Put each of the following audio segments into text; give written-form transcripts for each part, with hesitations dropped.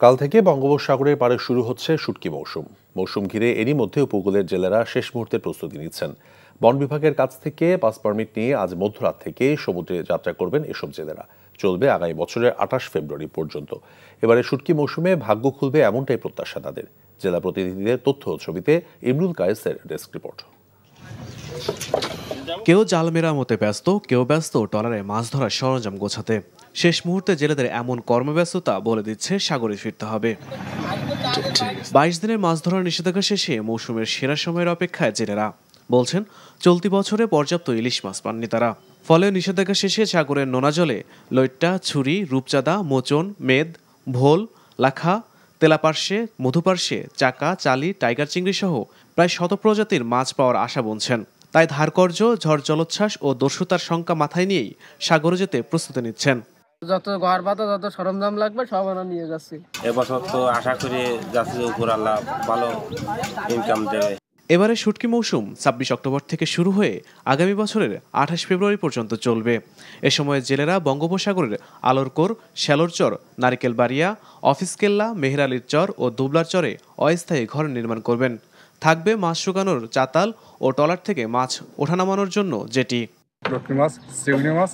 কাল থেকে বঙ্গোপসাগরের পাড়ে শুরু হচ্ছে শুটকি মৌসুম ঘিরে এরই মধ্যে উপকূলের জেলেরা শেষ মুহূর্তের প্রস্তুতি নিচ্ছেন। বন বিভাগের কাছ থেকে পাস পারমিট নিয়ে আজ মধ্যরাত থেকে সমুদ্রে যাত্রা করবেন এসব জেলেরা। চলবে আগামী বছরের ২৮ ফেব্রুয়ারি পর্যন্ত। এবারে শুটকি মৌসুমে ভাগ্য খুলবে এমনটাই প্রত্যাশা তাদের। জেলা প্রতিনিধিদের তথ্য ছবিতে ইমরুল কায়েসের ডেস্ক রিপোর্ট। কেউ জাল মেরামতে ব্যস্ত, কেউ ব্যস্ত ট্রলারে মাছ ধরার সরঞ্জাম গোছাতে। শেষ মুহূর্তে জেলেদের এমন কর্মব্যস্ততা বলে দিচ্ছে সাগরে ফিরতে হবে। ২২ দিনের মাছ ধরার নিষেধাজ্ঞা শেষে মৌসুমের সেরা সময়ের অপেক্ষায় জেলেরা বলছেন, চলতি বছরে পর্যাপ্ত ইলিশ মাছ পাননি তারা। ফলে নিষেধাজ্ঞা শেষে সাগরের নোনা জলে লইট্টা, ছুরি, রূপচাঁদা, মোচন, মেদ, ভোল, লাখা, তেলাপার্শে, মধুপার্শে, চাকা, চালি, টাইগার চিংড়ি সহ প্রায় ১০০ প্রজাতির মাছ পাওয়ার আশা বুনছেন। তাই ধারকর্য, ঝড় জলোচ্ছ্বাস ও দস্যুতার শঙ্কা মাথায় নিয়েই সাগরে যেতে প্রস্তুতি নিচ্ছেন। যত ঘর বাতা যত সরঞ্জাম লাগবে সব আমরা নিয়ে যাচ্ছি। এবছর তো আশা করি যাত্রী উপর আল্লাহ ভালো ইনকাম দেবে। এবারে শুটকি মৌসুম ২৬ অক্টোবর থেকে শুরু হয়ে আগামী বছরের ২৮ ফেব্রুয়ারি পর্যন্ত চলবে। এ সময় জেলেরা বঙ্গোপসাগরের আলোরকোর, শ্যালোরচর, নারিকেলবাড়িয়া, অফিস কেল্লা, মেহেরালির চর ও দুবলার চরে অস্থায়ী ঘর নির্মাণ করবেন। থাকবে মাছ শুকানোর চাতাল ও ট্রলার থেকে মাছ ওঠানামানোর জন্য জেটি। লটকি মাছ, চিংড়ি মাছ,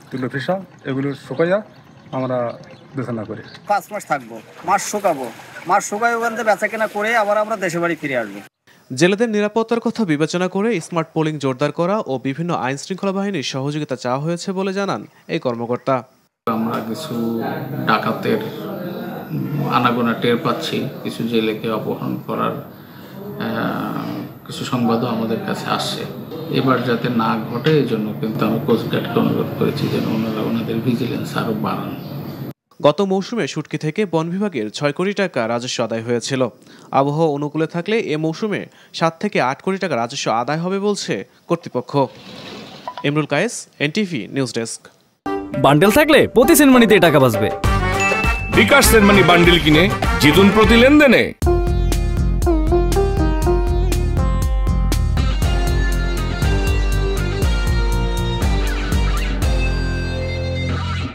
তুলোফিসা এগুলো শুকাইয়া আমরা বেচনা করি। ৫ মাস থাকবো, মাছ শুকাবো, মাছ শুকাই ওখান থেকে বেচা কেনা করে আবার আমরা দেশে বাড়ি ফিরে আসবো। জেলেদের নিরাপত্তার কথা বিবেচনা করে স্মার্ট পোলিং জোরদার করা ও বিভিন্ন আইন শৃঙ্খলা বাহিনীর সহযোগিতা চাওয়া হয়েছে বলে জানান এই কর্মকর্তা। আমরা কিছু ডাকাতের আনাগোনা টের পাচ্ছি, কিছু জেলেকে অপহরণ করার কিছু সংবাদও আমাদের কাছে আসছে। এবার যাতে না ঘটে এই জন্য কিন্তু আমি কোস্টগার্ডকে অনুরোধ করেছি যেন ওনারা ওনাদের ভিজিলেন্স আরও বাড়ান। গত মৌসুমে শুটকি থেকে বন বিভাগের ৬ কোটি টাকা রাজস্ব আদায় হয়েছিল। আবহাওয়া অনুকূলে থাকলে এ মৌসুমে ৭ থেকে ৮ কোটি টাকা রাজস্ব আদায় হবে বলছে কর্তৃপক্ষ। Imrul Kayes, NTV news desk. Bundle থাকলে প্রতি সেনমানিতে টাকা বাঁচবে। বিকাশ সেনমানি বান্ডেল কিনে জিতুন প্রতি লেনদেনে।